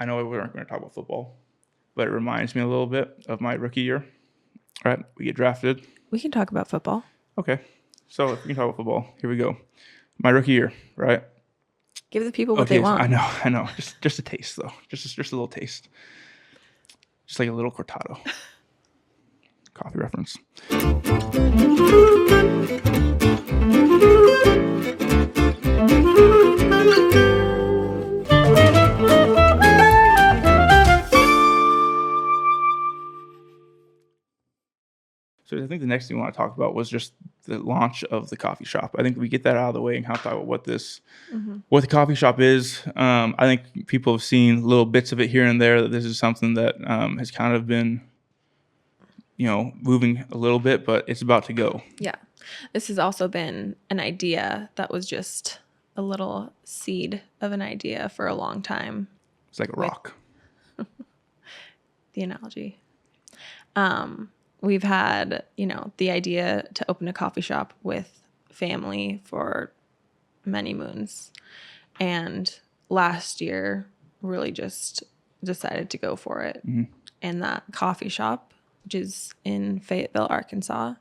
I know we weren't going to talk about football, but it reminds me a little bit of my rookie year. Right? We get drafted. We can talk about football. Okay. So if we can talk about football, here we go. My rookie year, right? Give the people what they want. I know. Just a taste, though. Just a little taste. Just like a little cortado. Coffee reference. So I think the next thing we want to talk about was just the launch of the coffee shop. I think we get that out of the way and kind of talk about what the coffee shop is. I think people have seen little bits of it here and there, that this is something that has kind of been, moving a little bit, but it's about to go. Yeah. This has also been an idea that was just a little seed of an idea for a long time. It's like a rock. The analogy. We've had, the idea to open a coffee shop with family for many moons. And last year, really just decided to go for it. Mm-hmm. And that coffee shop, which is in Fayetteville, Arkansas,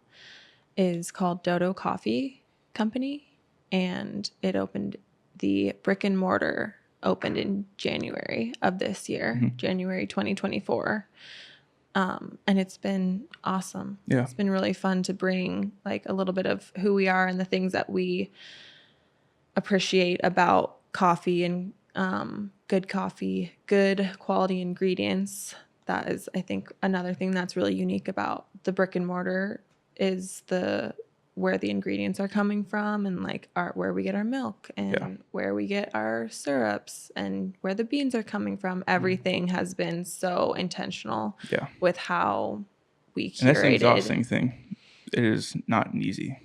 is called Dodo Coffee Company. And it opened, the brick and mortar opened in January of this year, January 2024. And it's been awesome. Yeah. It's been really fun to bring like a little bit of who we are and the things that we appreciate about coffee and good coffee, good quality ingredients. That is, I think, another thing that's really unique about the brick and mortar is where the ingredients are coming from and like where we get our milk and where we get our syrups and where the beans are coming from. Everything has been so intentional with how we curated. And that's an exhausting thing. It is not an easy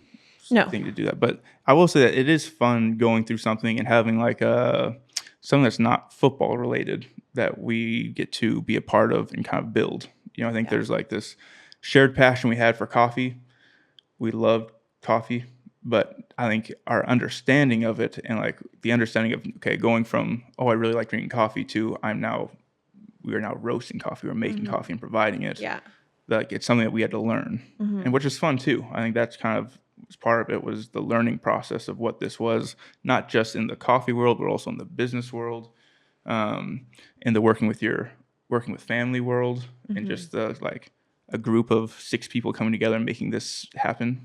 thing to do that. But I will say that it is fun going through something and having like something that's not football related that we get to be a part of and kind of build. I think there's like this shared passion we had for coffee. We loved coffee, but I think our understanding of it and like the understanding of going from I really like drinking coffee to we are now roasting coffee, we're making coffee and providing it. Yeah, like it's something that we had to learn, and which is fun too. I think that's kind of part of it, was the learning process of what this was, not just in the coffee world, but also in the business world, in the working with family world, and just the like a group of 6 people coming together and making this happen,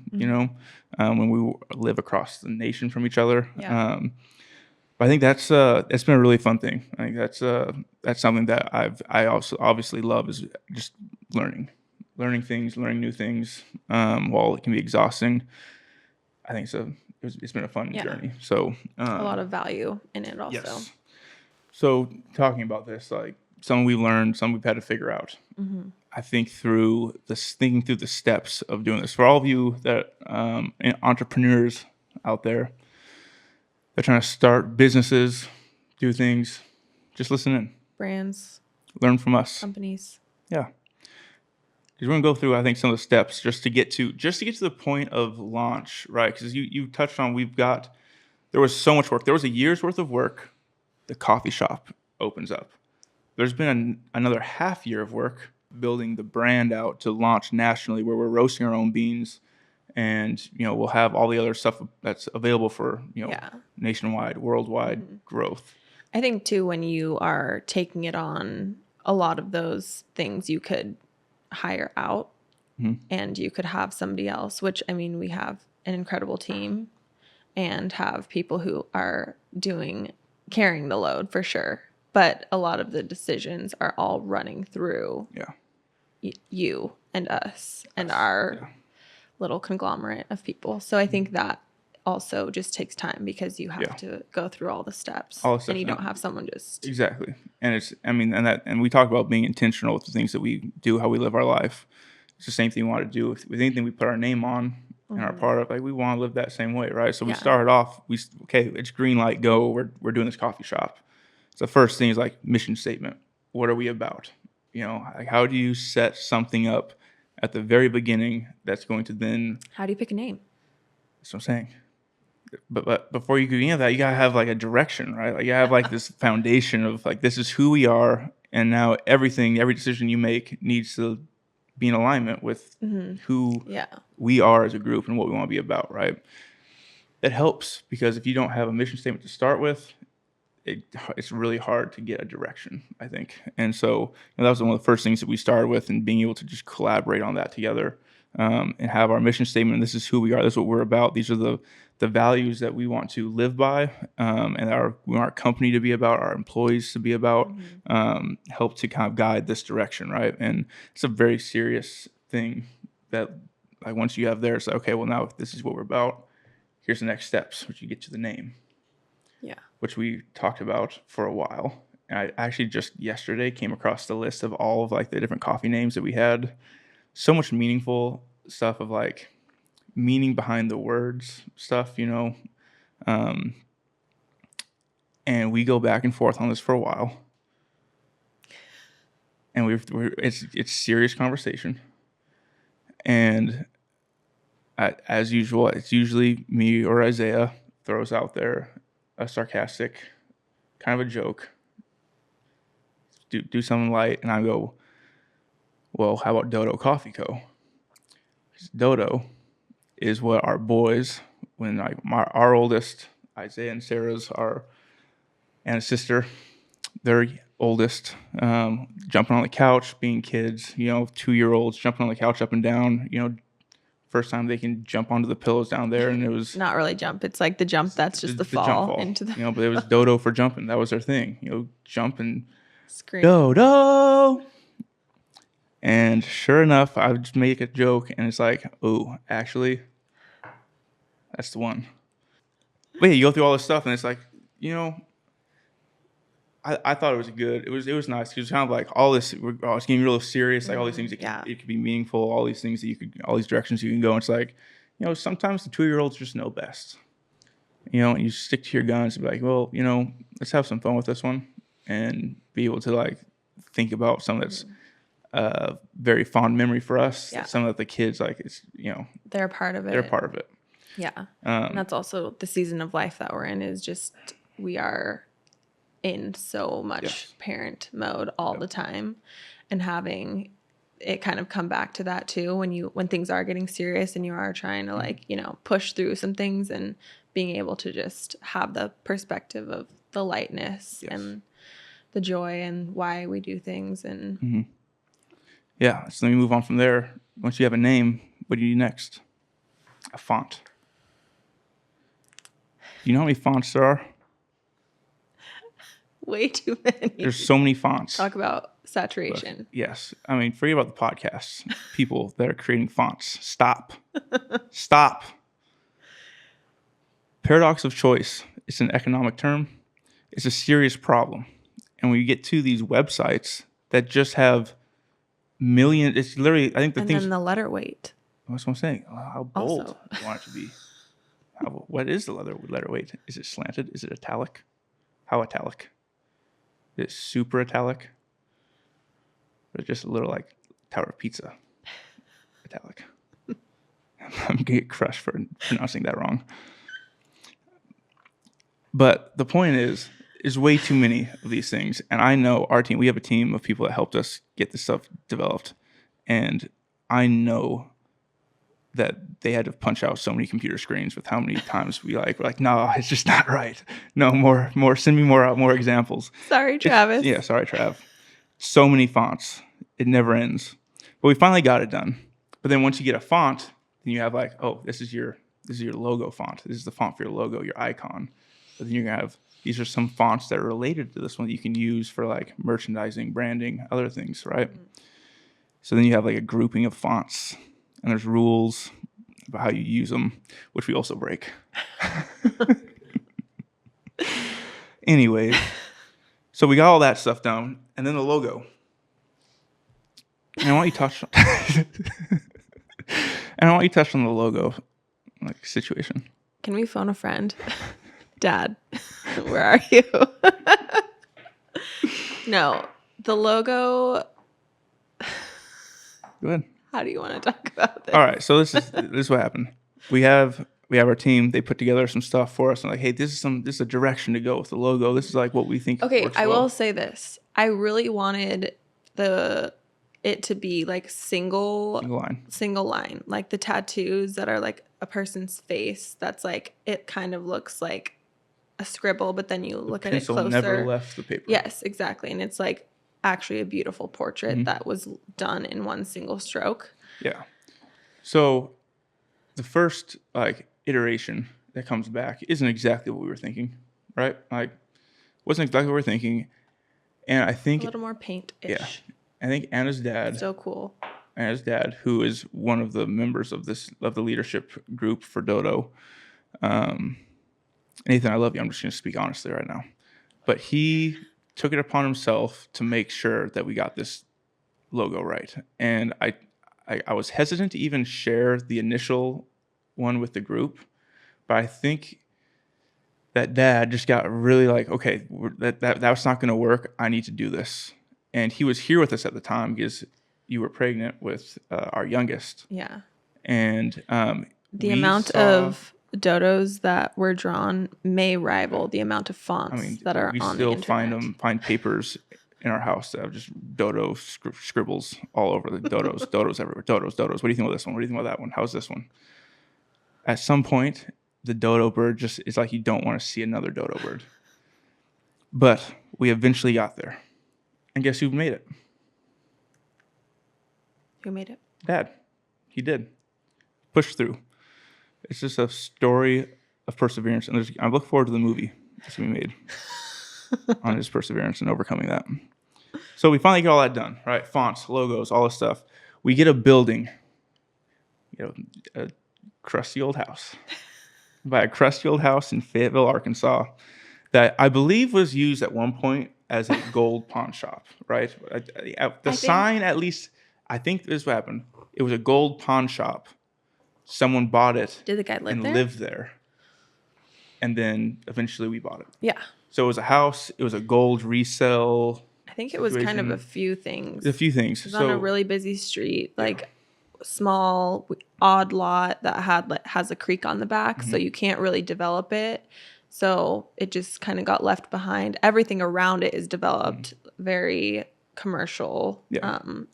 when we live across the nation from each other. Yeah. But I think that's been a really fun thing. I think that's something that I also obviously love, is just learning things, learning new things. While it can be exhausting, I think it's been a fun journey. So a lot of value in it also. Yes. So talking about this, like some we've learned, some we've had to figure out. I think thinking through the steps of doing this, for all of you that entrepreneurs out there, they're trying to start businesses, do things, just listen in. Brands. Learn from us. Companies. Yeah. Because we're going to go through, I think, some of the steps just to get to the point of launch, right? Because you touched on, there was so much work. There was a year's worth of work. The coffee shop opens up. There's been another half year of work building the brand out to launch nationally, where we're roasting our own beans, and we'll have all the other stuff that's available for nationwide, worldwide growth. I think too, when you are taking it on, a lot of those things you could hire out, and you could have somebody else, which we have an incredible team and have people who are carrying the load for sure. But a lot of the decisions are all running through you and us and our little conglomerate of people. So I think that also just takes time, because you have to go through all the steps, and you don't have someone just exactly. And and we talk about being intentional with the things that we do, how we live our life. It's the same thing we want to do with anything we put our name on and are part of. Like, we want to live that same way, right? So we started off, it's green light, go. We're doing this coffee shop. So the first thing is like mission statement. What are we about? Like, how do you set something up at the very beginning that's going to then... How do you pick a name? That's what I'm saying. but before you do any of that, you gotta have like a direction, right? Like you have like this foundation of like, this is who we are, and now every decision you make needs to be in alignment with who we are as a group and what we want to be about, right? It helps because if you don't have a mission statement to start with, it's really hard to get a direction, I think. And so that was one of the first things that we started with, and being able to just collaborate on that together, and have our mission statement. This is who we are. This is what we're about. These are the values that we want to live by, and we want our company to be about, our employees to be about, help to kind of guide this direction, right? And it's a very serious thing that, like, once you have there, it's like, okay, well, now if this is what we're about, here's the next steps, which you get to the name. Yeah. Which we talked about for a while. And I actually just yesterday came across the list of all of like the different coffee names that we had. So much meaningful stuff of like meaning behind the words stuff, and we go back and forth on this for a while. And it's serious conversation. And as usual, it's usually me or Isaiah throws out there a sarcastic kind of a joke, do something light, and I go, well, how about Dodo Coffee Co? Dodo is what our boys, when like our oldest, Isaiah and Sarah's, and a sister, their oldest, jumping on the couch, being kids, 2-year-olds jumping on the couch up and down, first time they can jump onto the pillows down there, and it was not really jump. It's like the jump. That's just the fall into the. But it was Dodo for jumping. That was their thing. Jump and scream. Dodo. And sure enough, I would just make a joke, and it's like, oh, actually, that's the one. But yeah, you go through all this stuff, and it's like, I thought it was good. It was nice. It was kind of like all this. It's getting real serious. Like all these things, it could be meaningful. All these things that all these directions you can go. And it's like, sometimes the 2-year-olds just know best. And you stick to your guns and be like, well, let's have some fun with this one, and be able to like think about something that's very fond memory for us. Yeah. Some of the kids, like, it's they're part of it. They're part of it. Yeah, and that's also the season of life that we're in. Is just we are in so much parent mode all the time, and having it kind of come back to that too when things are getting serious and you are trying to like push through some things, and being able to just have the perspective of the lightness and the joy and why we do things. And yeah, so let me move on from there. Once you have a name, what do you do next? A font. Do you know how many fonts there are? Way too many. There's so many fonts. Talk about saturation. Look, yes. I mean, forget about the podcasts. People that are creating fonts. Stop. Stop. Paradox of choice. It's an economic term. It's a serious problem. And when you get to these websites that just have millions, it's literally, I think and then the letter weight. That's what I'm saying. How bold do you want it to be? What is the letter weight? Is it slanted? Is it italic? How italic? Is it super italic? Or just a little like Tower of Pizza italic? I'm going to get crushed for pronouncing that wrong. But the point is way too many of these things. And I know our team, we have a team of people that helped us get this stuff developed. And I know that they had to punch out so many computer screens with how many times we're like, no, it's just not right. No, more, send me more examples. Sorry, Travis. Sorry, Trav. So many fonts. It never ends. But we finally got it done. But then once you get a font, then you have like, oh, this is your logo font. This is the font for your logo, your icon. But then you're going to have, these are some fonts that are related to this one that you can use for like merchandising, branding, other things, right? Mm-hmm. So then you have like a grouping of fonts. And there's rules about how you use them, which we also break. Anyway, so we got all that stuff down, and then the logo. And I want you to touch on the logo like situation. Can we phone a friend? Dad, where are you? No, the logo. Go ahead. How do you want to talk about this? All right, so this is what happened. We have we have our team. They put together some stuff for us. And like, hey, this is a direction to go with the logo. This is like what we think. Okay, works I well. will say this. I really wanted it to be like single line, like the tattoos that are like a person's face. That's like, it kind of looks like a scribble, but then you look at it closer. Never left the paper. Yes, exactly. And it's like actually a beautiful portrait that was done in one single stroke. Yeah. So the first like iteration that comes back isn't exactly what we were thinking, right? Like, wasn't exactly what we were thinking. And I think a little more paint-ish. Yeah. I think Anna's dad. So cool. Anna's dad, who is one of the members of the leadership group for Dodo. Nathan, I love you. I'm just going to speak honestly right now. But he took it upon himself to make sure that we got this logo right. And I was hesitant to even share the initial one with the group, but I think that dad just got really like, okay, that's not going to work. I need to do this. And he was here with us at the time because you were pregnant with our youngest. Yeah. And the amount of dodos that were drawn may rival the amount of fonts that are on the internet. We still find papers in our house that have just dodo scribbles all over the dodos, dodos everywhere, dodos. What do you think of this one? What do you think about that one? How's this one? At some point, the dodo bird just is like you don't want to see another dodo bird. But we eventually got there. And guess who made it? Who made it? Dad. He did. Pushed through. It's just a story of perseverance. And I look forward to the movie that's going to be made on his perseverance and overcoming that. So we finally get all that done, right? Fonts, logos, all this stuff. We get a building, a crusty old house. By a crusty old house in Fayetteville, Arkansas, that I believe was used at one point as a gold pawn shop, right? Sign, at least, I think this is what happened. It was a gold pawn shop. Someone bought it. Did the guy live there? And then eventually we bought it. Yeah. So it was a house. It was a gold resale. I think it was kind of a few things. A few things. It was on a really busy street, like small, odd lot that has a creek on the back, so you can't really develop it. So it just kind of got left behind. Everything around it is developed, very commercial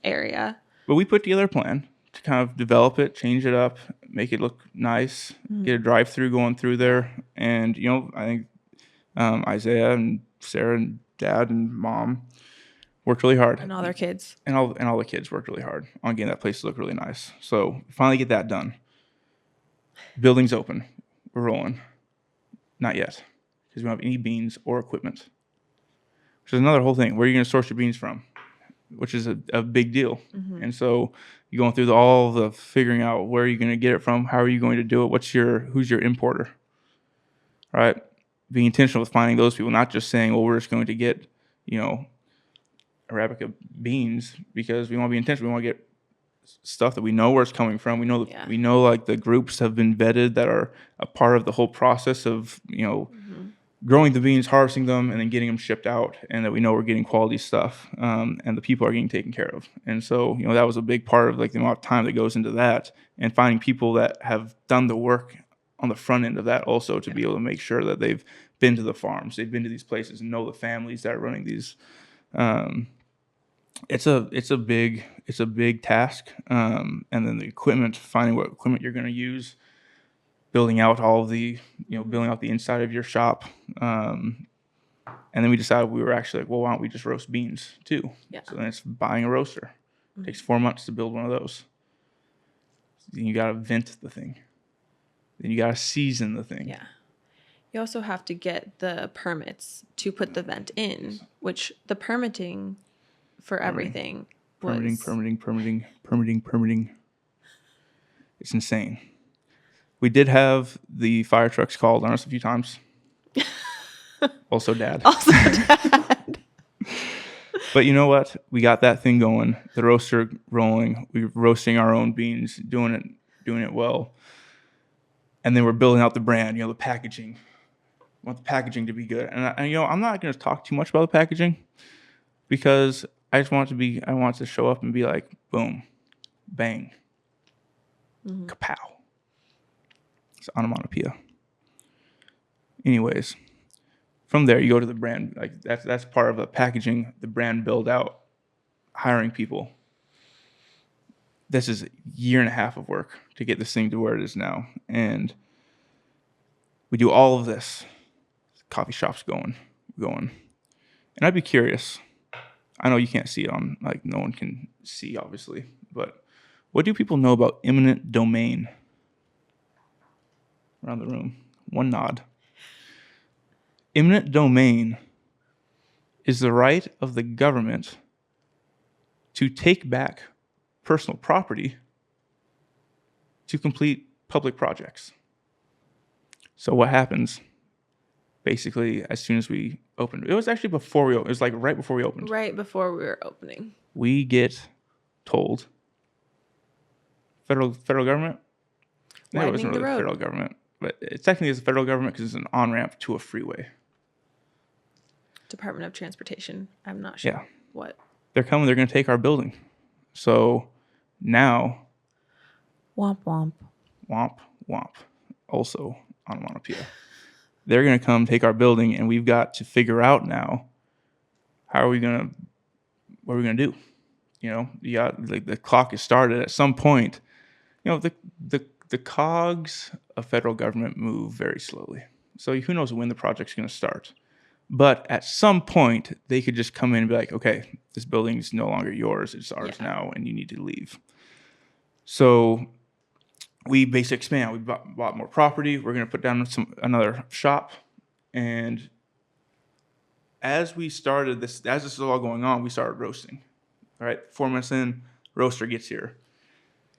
area. But we put together a plan to kind of develop it, change it up, make it look nice, get a drive-through going through there. And, I think Isaiah and Sarah and Dad and Mom worked really hard. And all their kids. And all the kids worked really hard on getting that place to look really nice. So finally get that done. Building's open. We're rolling. Not yet, because we don't have any beans or equipment. Which is another whole thing. Where are you going to source your beans from? Which is a big deal. And so you're going through all the figuring out where you're going to get it from, how are you going to do it, who's your importer, right? Being intentional with finding those people, not just saying, well, we're just going to get, Arabica beans, because we want to be intentional. We want to get stuff that we know where it's coming from. We know like the groups have been vetted that are a part of the whole process of, growing the beans, harvesting them, and then getting them shipped out, and that we know we're getting quality stuff, and the people are getting taken care of. And so, that was a big part of like the amount of time that goes into that, and finding people that have done the work on the front end of that also to be able to make sure that they've been to the farms, they've been to these places, and know the families that are running these. It's a big task, and then the equipment, finding what equipment you're going to use, building out all of the, building out the inside of your shop. And then we decided we were actually like, well, why don't we just roast beans too? Yeah. So then it's buying a roaster. It takes 4 months to build one of those. Then you got to vent the thing. Then you got to season the thing. Yeah. You also have to get the permits to put the vent in, which the permitting for everything was... Permitting. It's insane. We did have the fire trucks called on us a few times. Also Dad. But you know what? We got that thing going. The roaster rolling. We were roasting our own beans, doing it well. And then we're building out the brand, the packaging. We want the packaging to be good. And I'm not going to talk too much about the packaging, because I want it to show up and be like, boom, bang, kapow. It's onomatopoeia. Anyways, from there you go to the brand. Like that's part of the packaging, the brand build out, hiring people. This is a year and a half of work to get this thing to where it is now. And we do all of this. Coffee shop's going. And I'd be curious. I know you can't see it on, like, no one can see, obviously. But what do people know about eminent domain? Around the room. One nod. Eminent domain is the right of the government to take back personal property to complete public projects. So what happens, basically, as soon as we opened, it was actually before we opened, it was like right before we opened. Right before we were opening. We get told, federal government? No, it wasn't really the federal government, but it technically is the federal government because it's an on-ramp to a freeway. Department of Transportation. I'm not sure what. They're coming, they're going to take our building. So now, womp womp. Womp womp. Also onomatopoeia. They're going to come take our building, and we've got to figure out now what are we going to do? You know, like the clock is started at some point. You know, the cogs of federal government move very slowly. So who knows when the project's going to start. But at some point, they could just come in and be like, okay, this building is no longer yours. It's ours now, and you need to leave. So we basically expand. We bought more property. We're going to put down another shop. And as this is all going on, we started roasting. All right, 4 months in, roaster gets here.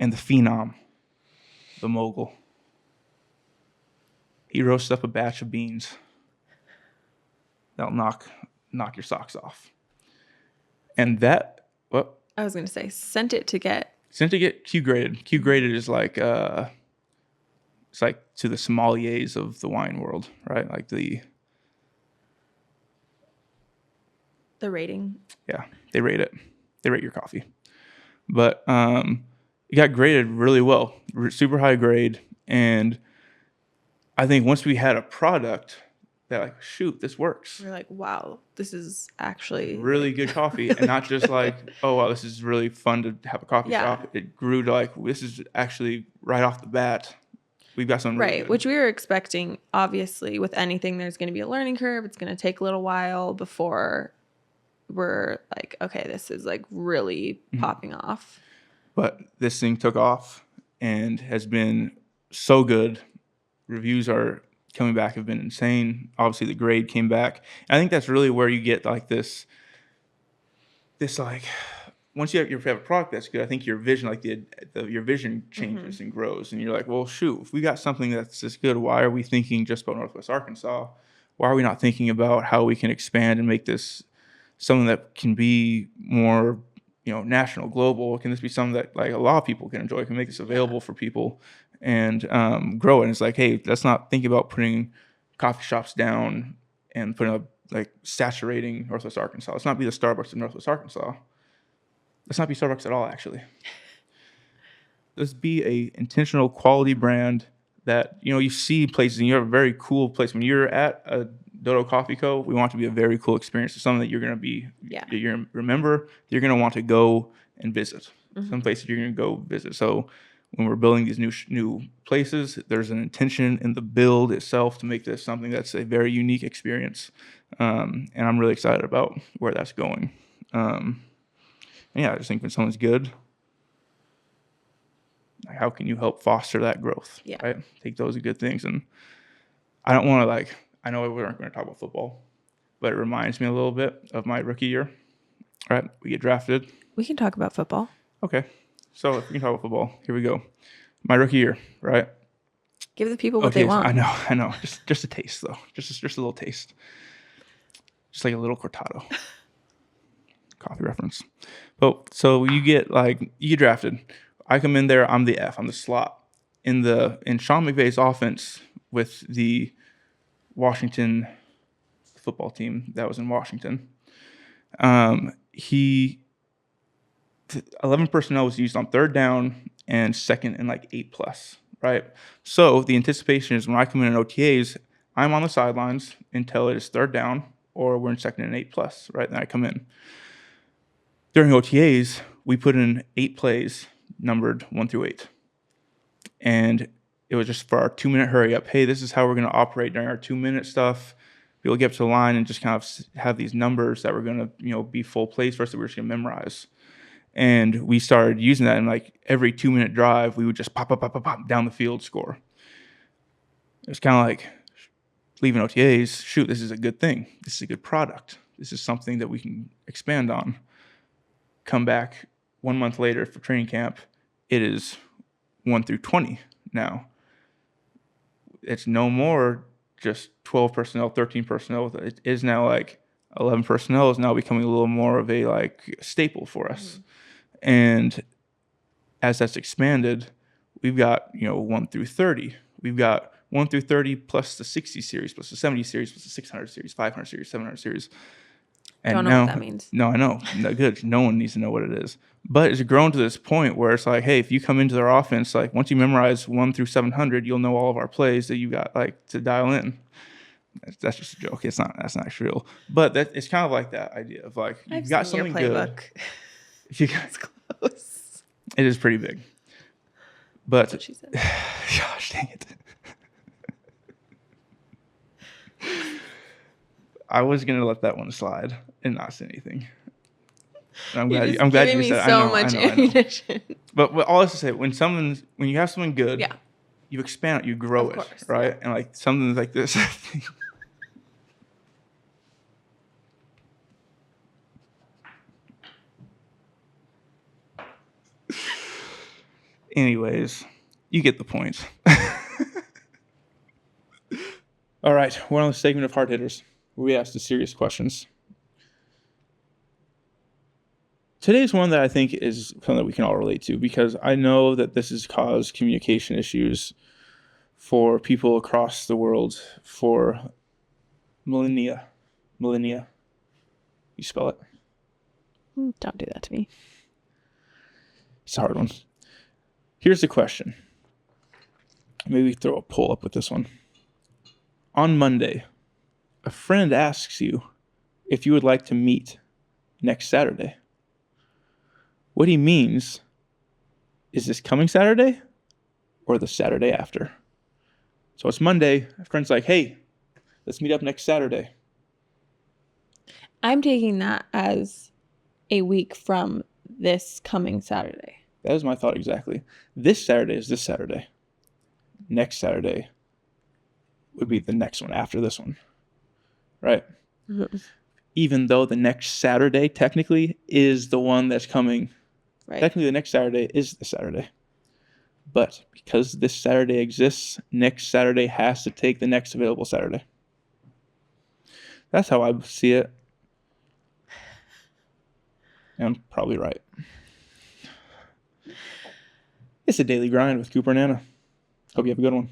And the phenom, the Mogul, he roasts up a batch of beans. That'll knock your socks off. And that, what? I was going to say, sent it to get Q graded. Q graded is like, it's like to the sommeliers of the wine world, right? Like the rating. Yeah, they rate it. They rate your coffee. But it got graded really well, super high grade. And I think once we had a product that, like, shoot, this works. We're like, wow, this is actually really good coffee. And not just like, oh, wow, this is really fun to have a coffee shop. It grew to like, this is actually right off the bat. We've got something really good. Which we were expecting. Obviously, with anything, there's going to be a learning curve. It's going to take a little while before we're like, okay, this is like really popping off. But this thing took off and has been so good. Reviews are coming back, have been insane. Obviously, the grade came back. And I think that's really where you get like this like, once you have a product that's good, I think your vision, like your vision changes and grows. And you're like, well, shoot, if we got something that's this good, why are we thinking just about Northwest Arkansas? Why are we not thinking about how we can expand and make this something that can be more, national, global? Can this be something that like a lot of people can enjoy? Can make this available for people and grow it? And it's like, hey, let's not think about putting coffee shops down and putting up like saturating Northwest Arkansas. Let's not be the Starbucks of Northwest Arkansas. Let's not be Starbucks at all, actually. Let's be a intentional quality brand that, you see places and you have a very cool place. When you're at a Dodo Coffee Co., we want it to be a very cool experience. It's something that you're going to be, you're going to remember, you're going to want to go and visit. Some places you're going to go visit. So when we're building these new places, there's an intention in the build itself to make this something that's a very unique experience. And I'm really excited about where that's going. I just think when someone's good, like, how can you help foster that growth? Yeah. Right? Take those good things. And I don't want to I know we aren't going to talk about football, but it reminds me a little bit of my rookie year. Right? We get drafted. We can talk about football. Okay. So if we can talk about football, here we go. My rookie year, right? Give the people what they want. I know. Just a taste, though. Just a little taste. Just like a little cortado. Coffee reference. But so you get drafted. I come in there, I'm the F, I'm the slot. In Sean McVay's offense with the Washington football team that was in Washington, 11 personnel was used on third down and second and 8+. right? So the anticipation is when I come in OTAs, I'm on the sidelines until it is third down or we're in 2nd and 8+, right? Then I come in. During OTAs, we put in 8 plays numbered 1 through 8. And it was just for our 2-minute hurry up. Hey, this is how we're going to operate during our 2-minute stuff. We'll get up to the line and just kind of have these numbers that we're going to, be full plays for us that we're just going to memorize. And we started using that, and like every 2-minute drive, we would just pop down the field, score. It was kind of like leaving OTAs, shoot, this is a good thing. This is a good product. This is something that we can expand on. Come back 1 month later for training camp, it is 1 through 20 now. It's no more just 12 personnel, 13 personnel. It is now like 11 personnel is now becoming a little more of a like staple for us. Mm-hmm. And as that's expanded, we've got, 1 through 30. We've got 1 through 30 plus the 60 series, plus the 70 series, plus the 600 series, 500 series, 700 series. And don't know what that means. No, I know. No, good. No one needs to know what it is. But it's grown to this point where it's like, hey, if you come into their offense, like once you memorize 1 through 700, you'll know all of our plays that you got like to dial in. That's just a joke. That's not actually real. But it's kind of like that idea of like you've got something good. If you got, it's close. It is pretty big. But that's what she said. Gosh, dang it. I was gonna let that one slide and not say anything. I'm glad you said. So much ammunition. But all this to say, when you have something good, you expand it, you grow it, right? And like something like this. Anyways, you get the point. All right, we're on the segment of hard hitters, where we ask the serious questions. Today's one that I think is something that we can all relate to, because I know that this has caused communication issues for people across the world for millennia. Millennia. You spell it? Don't do that to me. It's a hard one. Here's the question. Maybe throw a poll up with this one. On Monday, a friend asks you if you would like to meet next Saturday. What he means is this coming Saturday or the Saturday after. So it's Monday. A friend's like, hey, let's meet up next Saturday. I'm taking that as a week from this coming Saturday. That is my thought exactly. This Saturday is this Saturday. Next Saturday would be the next one after this one. Right? Mm-hmm. Even though the next Saturday technically is the one that's coming. Right. Technically the next Saturday is the Saturday. But because this Saturday exists, next Saturday has to take the next available Saturday. That's how I see it. And I'm probably right. It's a daily grind with Cooper and Anna. Hope you have a good one.